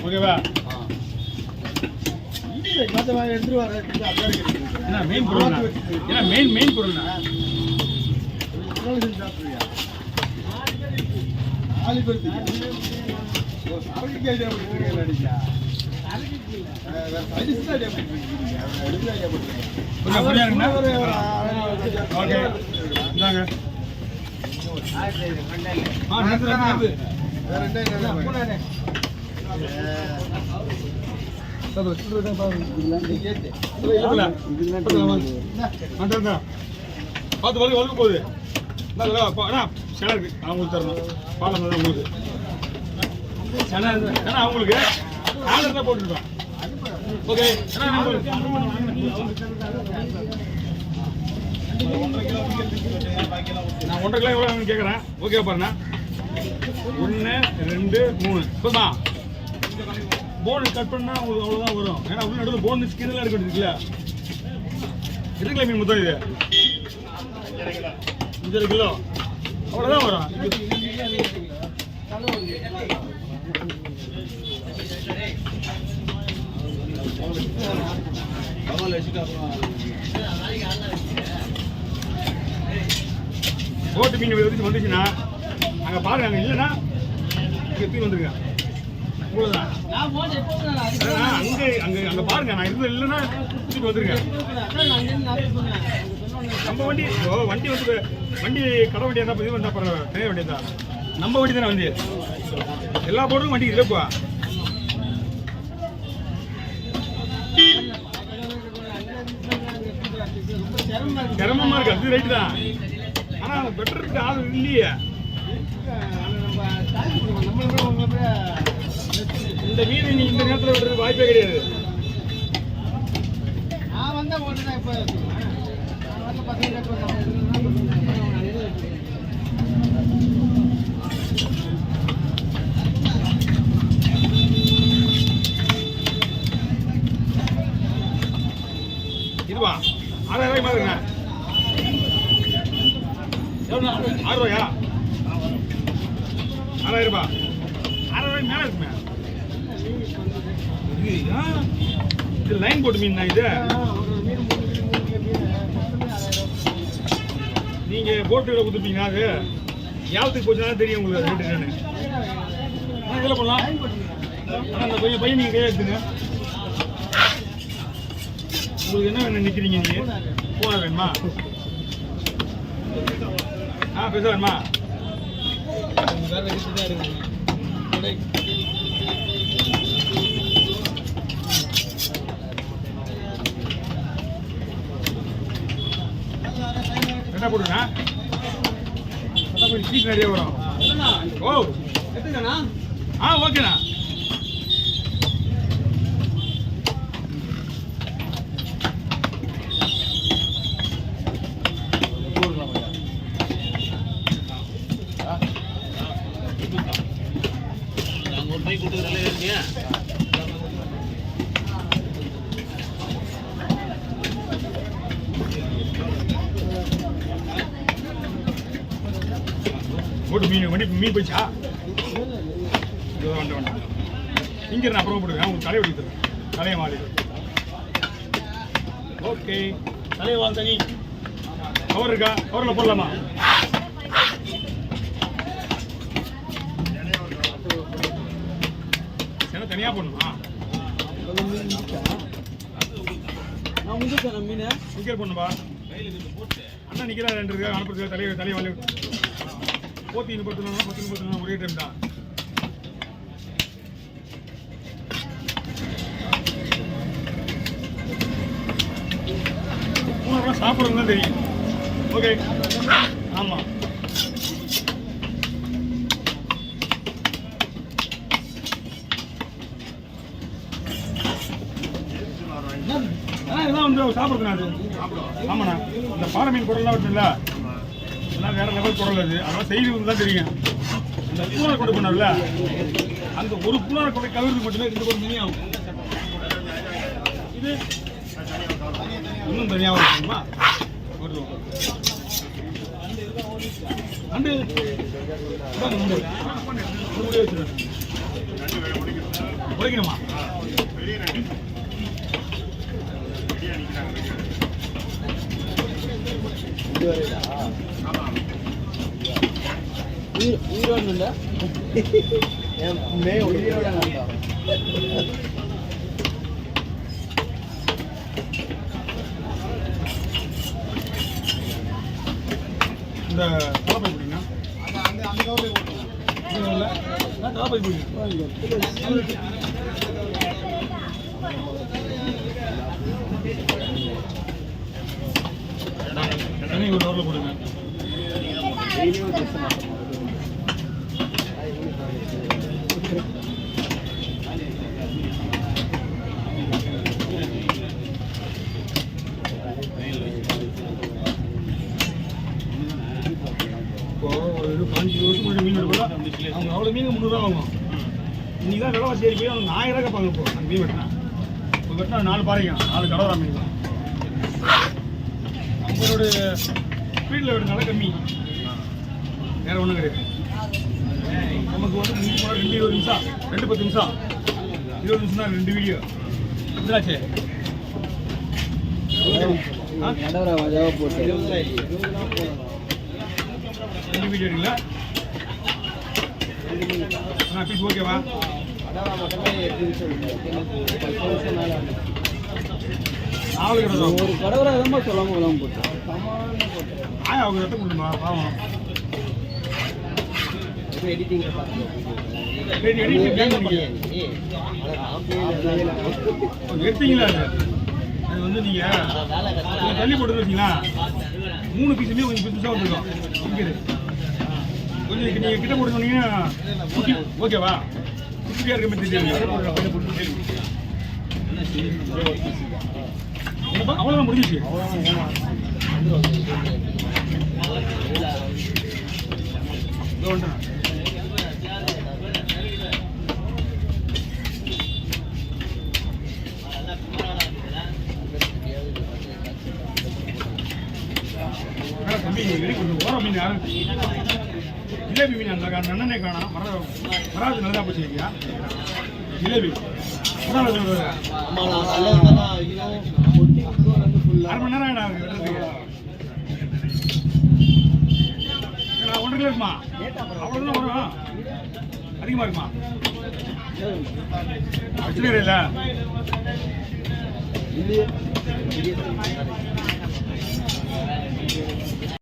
ஓகேவா? என்ன மெயின் பொருள்? என்ன மெயின் பொருள்? பார்த்து வளர்க்க போகுது. இருக்கு அவங்களுக்கு தரணும். பாலம் தான் உங்களுக்கு அவங்களுக்கு ஆர்டர் தான் போட்டுருக்கோம். ஓகே, நான் 1.5 கிலோ எவ்வளோ கேட்குறேன். ஓகே பாருண்ணா. 1 2 3 இப்போதான் போன் கட் பண்ணால் உங்களுக்கு அவ்வளோதான் வரும். ஏன்னா உள்ள நடுவில் போன் ஸ்கின்லாம் இருக்க வேண்டியதுல இருக்குல்ல மீன் மொத்தம் இது 5 கிலோ அவ்வளோதான் வரும். போட்டு மீன் வந்துச்சுன்னா அங்கே பாருங்க. அங்கே இல்லைன்னா இங்கே தூக்கி வந்துருங்க. இவ்வளோதான். அங்கே பாருங்க. நான் இருந்தது இல்லைன்னா தூக்கி வந்துருங்க. நம்ம வண்டி வந்து வண்டி கடை வண்டியாக தான் இது வந்தால் பரவாயில்ல. தெரிய வேண்டியதுதான். நம்ம வண்டி தானே வண்டி. எல்லா போர்டும் வண்டி இல்லைப்பா. சிரமமா இருக்கு. அது ரைட்டு தான். ஆனா பெட்டர் இருக்கு. ஆள் இல்லையே. இந்த மீன் நீ இந்த நேரத்தில் விடுறது வாய்ப்பே கிடையாது. இதுவா 6,000 மாதிரிங்க. 6 ரூபாயா? 6,000 ரூபாய். 6,000 மேலே இருக்குமே. இது லைன் போட்டு மீன் தான். இது நீங்க போட்டு கொடுத்துருப்பீங்க. அது யாவத்துக்கு போச்சுன்னா தெரியும் உங்களுக்கு. ரேட்டு நான் இதில் போடலாம். ஆனால் அந்த பையன் நீங்கள் கையை எடுத்துங்க. உங்களுக்கு என்ன வேணும் நிற்கிறீங்க? நீங்கள் போன வேணுமா? பேச வேணுமா? என்ன போடுங்க? கொஞ்சம் சீட் நிறைய வரும். ஓ ஓகேண்ணா. போட்டு மீன் போயிச்சா? இங்கே நான் அப்புறம் போடுவேன். உங்களுக்கு தலையை வடி தருவேன். தலையை மாறி. ஓகே, தலையை வாழ் தனி கவர் இருக்கா? கவரில் போடலாமா? என்ன தனியாக போடணுமா? மீன் இங்கே போடணும்பா. அண்ணா நிற்கிறா 2 இருக்கா அனுப்புறதுக்கு. தலையை வாழ போத்தி 10 ஒரே டைம் தான். சாப்பிட்றது தான் தெரியும். ஓகே, ஆமாம். இதெல்லாம் வந்து சாப்பிட்றதுண்ணா. அது ஆமாண்ணா. இந்த பாறை மீன் குடல்லாம் இருக்குல்ல, இதெல்லாம் வேற லெவல் குடல். அது அதெல்லாம் செய்து தான் தெரியும். இந்த பூனை கொண்டு போனார்ல, அந்த ஒரு பூனை கொண்டை கவிர்ந்து மட்டுமே 2 பேர் தனியாக ஆகும். இது இன்னும் தனியாக இருக்குமா? நண்டு உடைக்கணுமா? உயிரோடு மே உயிரோட இந்த தலைப்பை பிடிங்க. அந்த தலைப்பை பிடிங்க. தனி ஒரு டோரில் போடுங்க. இப்போ ஒரு 15 வருஷம் முன்னாடி மீன் எடுப்பா அவங்க அவ்வளோ மீன் 300 ரூபா வாங்குவோம். இன்னைக்கு தான் விலைவாசி ஏறி போய் அவங்க 1000 ரூபா கேட்பாங்க. இப்போ அந்த மீன் வெட்டினா இப்போ வெட்டினா 4 பாருங்க 4 கடவுரா மீன் தான். நம்மளுடைய ஸ்பீடில் விடுறதுனால கம்மி, வேறு ஒன்றும் கிடையாது. நமக்கு வந்து மீன் போனால் 2 20 நிமிஷம் 2 10 நிமிஷம் 20 நிமிஷம் தான் 2 வீடியோ இதாச்சே. போட்டு 2 வீடியோ இருக்குல்ல? பீஸ் ஓகேவா? ஒரு கடவுளை ரொம்ப சொல்லாமல் போட்டு அவங்க ரத்தம் கொடுமா பாவம். எடிட்டிங் எடுத்தீங்களா? அது வந்து நீங்கள் தள்ளி போட்டு வச்சிங்களா 3 பீஸுமே கொஞ்சம் புதுசாக வந்துருக்கோம். கொஞ்சம் நீங்கள் கிட்ட போட்டு சொன்னீங்கன்னா ஓகேவா? குட்டியாக இருக்க மாதிரி தெரியும். அவ்வளோதான் முடிஞ்சிச்சு. தம்பி கொஞ்சம் ஓர மீன் யாரும் ஜிலேபி மீன் அந்த நன்னே காணும். வராது நல்லா போச்சு இல்லையா? ஜிலேபி 1/2 மணி நேரம் நான் 1.5 கிலோ இருக்குமா? அவ்வளோதான் வரும். அதிகமாக இருக்குமா? வச்சுக்கிறேன் இல்லை